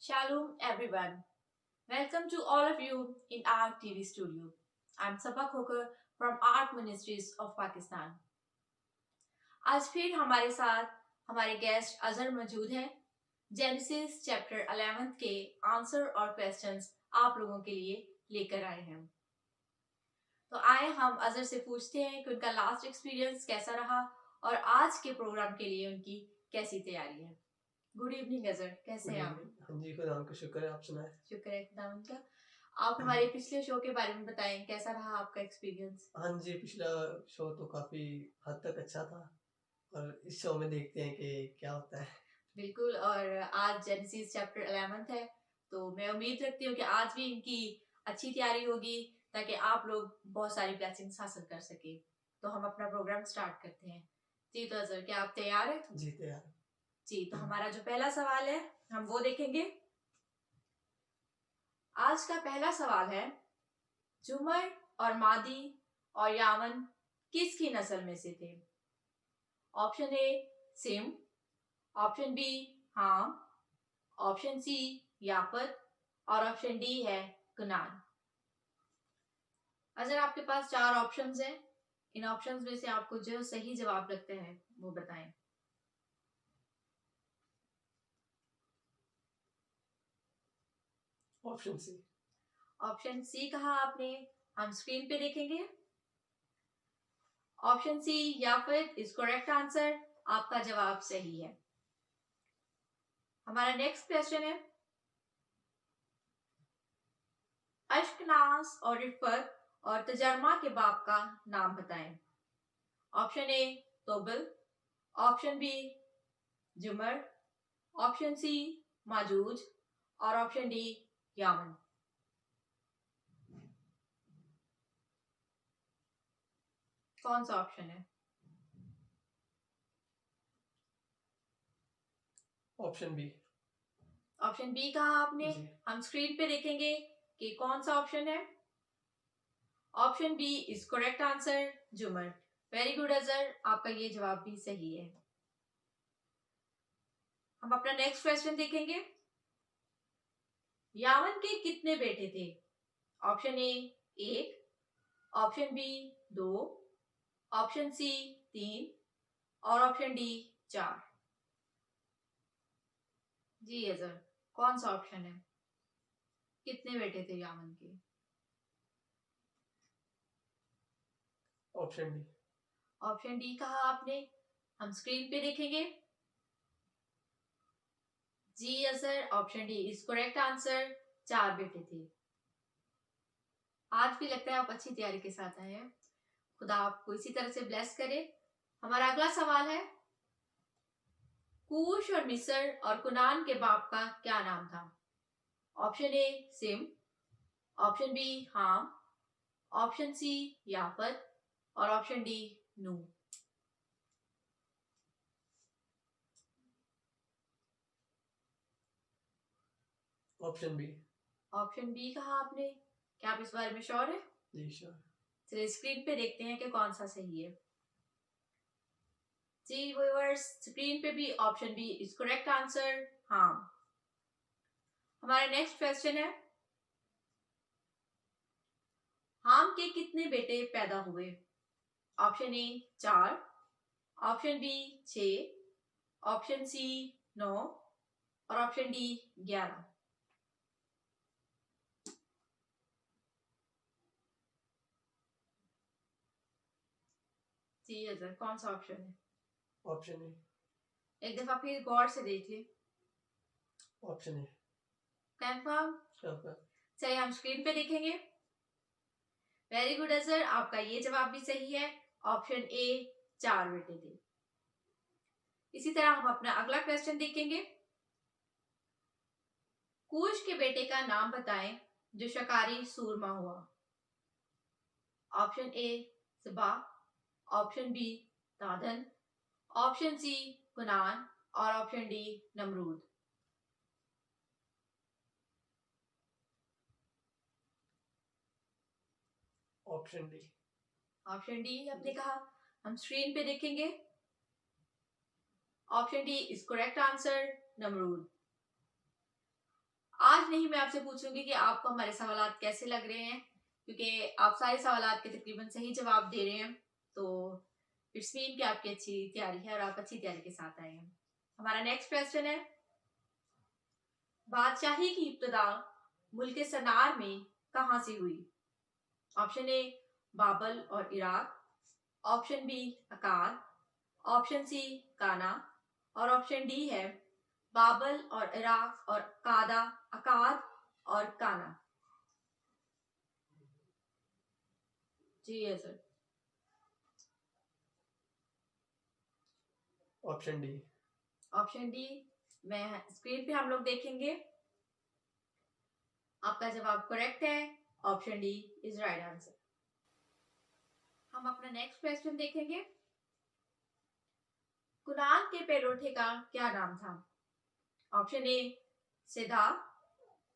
Shalom everyone. Welcome to all of you in our TV studio. I'm Sabak Khokar from Art Ministries of Pakistan. आज फिर हमारे साथ हमारे guest Azhar मौजूद हैं। जेनेसिस चैप्टर 11 के आंसर और क्वेश्चंस आप लोगों के लिए लेकर आए हैं। तो आए हम अजहर से पूछते हैं कि उनका लास्ट एक्सपीरियंस कैसा रहा और आज के प्रोग्राम के लिए उनकी कैसी तैयारी है। गुड इवनिंग अजहर, कैसे हैं आप? हाँ जी, खुदा का शुक्र है। आप सुनाएं। शुक्र है खुदावंद का। आप हमारे पिछले शो के बारे में बताएं, कैसा रहा आपका एक्सपीरियंस? हाँ जी, पिछला शो तो काफी हद तक अच्छा था और इस शो में देखते हैं कि क्या होता है। बिल्कुल। और आज जेनेसिस चैप्टर 11 है, तो मैं उम्मीद रखती हूँ कि आज भी इनकी अच्छी तैयारी होगी ताकि आप लोग बहुत सारी ब्लेसिंग्स हासिल कर सके। तो हम अपना प्रोग्राम स्टार्ट करते हैं। जी तो अजहर, क्या आप तैयार हैं? जी तैयार। जी, तो हमारा जो पहला सवाल है हम वो देखेंगे। आज का पहला सवाल है, जुमर और मादी और यावन किसकी नस्ल में से थे? ऑप्शन ए सिम, option B Ham, option C याफत और ऑप्शन डी है कुनान। अगर आपके पास चार ऑप्शंस हैं, इन ऑप्शंस में से आपको जो सही जवाब लगते हैं वो बताएं। Option C. ऑप्शन सी कहा आपने, हम स्क्रीन पे देखेंगे। Option C Yafat is correct answer, आपका जवाब सही है। हमारा नेक्स्ट क्वेश्चन है, अश्कनास और रिफत और तजरमा के बाप का नाम बताएं। ऑप्शन ए तोबल, ऑप्शन बी जुमर, ऑप्शन सी माजूज और ऑप्शन डी यामन। कौन सा ऑप्शन है? Option B. ऑप्शन बी कहा आपने, हम स्क्रीन पे देखेंगे कि कौन सा ऑप्शन है। Option B is correct answer, जुमर। वेरी गुड अजहर, आपका ये जवाब भी सही है। हम अपना नेक्स्ट क्वेश्चन देखेंगे। यावन के कितने बेटे थे? Option A 1, option B 2, option C 3 और ऑप्शन डी 4। जी अजहर, कौन सा ऑप्शन है? कितने बेटे थे यावन के? Option D. ऑप्शन डी कहा आपने, हम स्क्रीन पे देखेंगे। जी Azhar, option D is correct answer, 4 बेटे थे। आज भी लगता है आप अच्छी तैयारी के साथ आए हैं। खुदा आपको इसी तरह से ब्लेस करे। हमारा अगला सवाल है, कूश और मिस्र और कुनान के बाप का क्या नाम था? ऑप्शन ए सिम, option B Ham, option C याफत और ऑप्शन डी नू। Option B. ऑप्शन बी कहा आपने, क्या आप इस बारे में श्योर है? जी श्योर। चलिए स्क्रीन पे देखते हैं कि कौन सा सही है। जी व्यूअर्स, स्क्रीन पे भी option B is correct answer, हाम। हमारा नेक्स्ट क्वेश्चन है, हाम के कितने बेटे पैदा हुए? Option A 4, option B 6, option C 9 और ऑप्शन डी 11। जी अजहर, कौन सा ऑप्शन है? Option A. एक दफा फिर गौर से देखिए। Option A. कंफर्म? कंफर्म। चलिए हम स्क्रीन पे देखेंगे। वेरी गुड अजहर, आपका ये जवाब भी सही है। ऑप्शन ए 4 बेटे थे। इसी तरह हम अपना अगला क्वेश्चन देखेंगे। कूश के बेटे का नाम बताएं जो शकारी सूरमा हुआ। ऑप्शन ए सबा, ऑप्शन बी दादन, ऑप्शन सी कुनान और ऑप्शन डी नमरूद। Option D. ऑप्शन डी आपने कहा, हम स्क्रीन पे देखेंगे। Option D is correct answer, नमरूद। नहीं मैं आपसे पूछूंगी कि आपको हमारे सवालात कैसे लग रहे हैं, क्योंकि आप सारे सवालात के तकरीबन सही जवाब दे रहे हैं, तो इट्स मीन कि आपकी अच्छी तैयारी है और आप अच्छी तैयारी के साथ आए हैं। हमारा नेक्स्ट क्वेश्चन है, बादशाही की इब्तदा मुल्क सनार में कहाँ से हुई? ऑप्शन ए बाबल और Iraq, option B Akkad, option C काना और ऑप्शन डी है बाबल और इराक और कादा, अकाद और काना। जी है sir. Option D. Option D, मैं स्क्रीन पे हम लोग देखेंगे। आपका जवाब करेक्ट है, option D is right answer. हम अपना नेक्स्ट क्वेश्चन देखेंगे। कुरान के पेलोठे का क्या नाम था? ऑप्शन ए सिदा,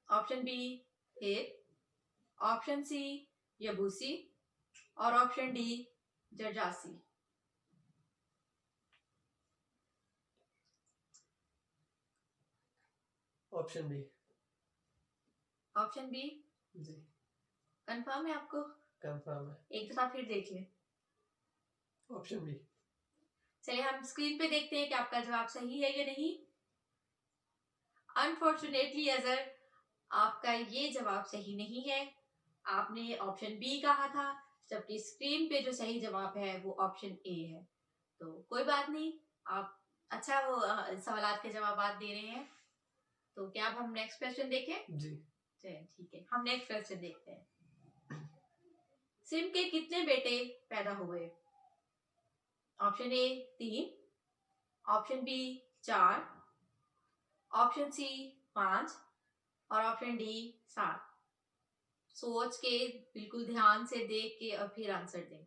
ऑप्शन बी हिर, ऑप्शन सी यबूसी और ऑप्शन डी जर्जासी। Option B. ऑप्शन बी जी कंफर्म है आपको? कंफर्म है। एक दफा फिर देख लें। Option B. चलिए हम स्क्रीन पे देखते हैं कि आपका जवाब सही है या नहीं। अनफॉर्चुनेटली अजर, आपका ये जवाब सही नहीं है। आपने ऑप्शन बी कहा था, जबकि स्क्रीन पे जो सही जवाब है वो ऑप्शन ए है। तो कोई बात नहीं, आप अच्छा वो सवालात के जवाब दे रहे हैं। तो क्या अब हम नेक्स्ट क्वेश्चन देखें? जी चलिए ठीक है, हम नेक्स्ट क्वेश्चन देखते हैं। सिम के कितने बेटे पैदा हुए? Option A 3, option B 4, option C 5 और ऑप्शन डी 7। सोच के बिल्कुल ध्यान से देख के और फिर आंसर दें।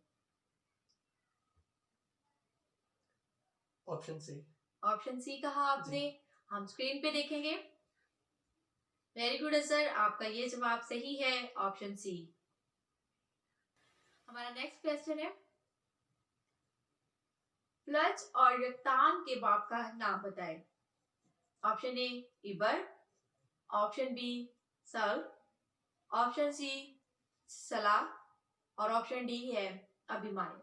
Option C. ऑप्शन सी कहा आपने, हम स्क्रीन पे देखेंगे। वेरी गुड सर, आपका ये जवाब सही है, ऑप्शन सी। हमारा नेक्स्ट क्वेश्चन है, फ्लज और यक्तान के बाप का नाम बताएं। ऑप्शन ए इबर, ऑप्शन बी सल, ऑप्शन सी सलाह और ऑप्शन डी है अभिमानी।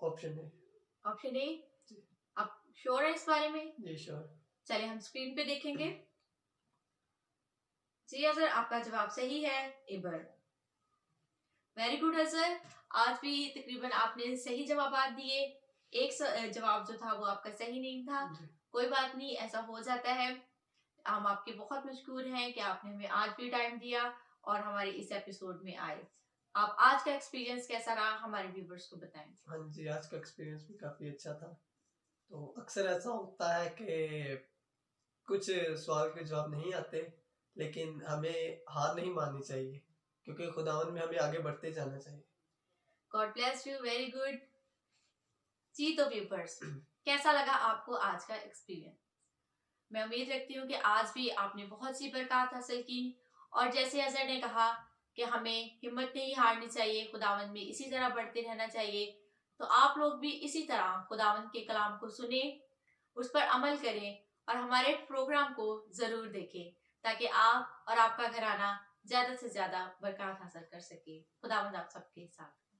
Option A. ऑप्शन ए, आप श्योर है इस बारे में? जी श्योर। चलिए हम स्क्रीन पे देखेंगे। जी सर, आपका जवाब सही है, इबर। वेरी गुड है सर, आज भी तकरीबन आपने सही जवाब दिए। एक जवाब जो था वो आपका सही नहीं था। कोई बात नहीं, ऐसा हो जाता है। हम आपके बहुत मशकूर हैं कि आपने हमें आज भी टाइम दिया और हमारे इस एपिसोड में आए। आप आज का एक्सपीरियंस कैसा रहा हमारे व्यूवर्स को बताएं। हाँ जी, आज का एक्सपीरियंस भी काफ़ी अच्छा था। तो अक्सर ऐसा होता है कि कुछ सवाल के जवाब नहीं आते, लेकिन हमें हार नहीं माननी चाहिए, क्योंकि खुदावन में हमें आगे बढ़ते जाना चाहिए। God bless you, very good. जी तो व्यूवर्स, कैसा लगा आपको आज का एक्सपीरियंस? मैं उम्मीद रखती हूँ कि आज भी आपने बहुत सी बरकत हासिल की, और जैसे अजहर ने कहा कि हमें हिम्मत नहीं हारनी चाहिए, खुदावंद में इसी तरह बढ़ते रहना चाहिए। तो आप लोग भी इसी तरह खुदावंद के कलाम को सुने, उस पर अमल करें और हमारे प्रोग्राम को जरूर देखें, ताकि आप और आपका घराना ज्यादा से ज्यादा बरकत हासिल कर सके। खुदावंद आप सबके साथ।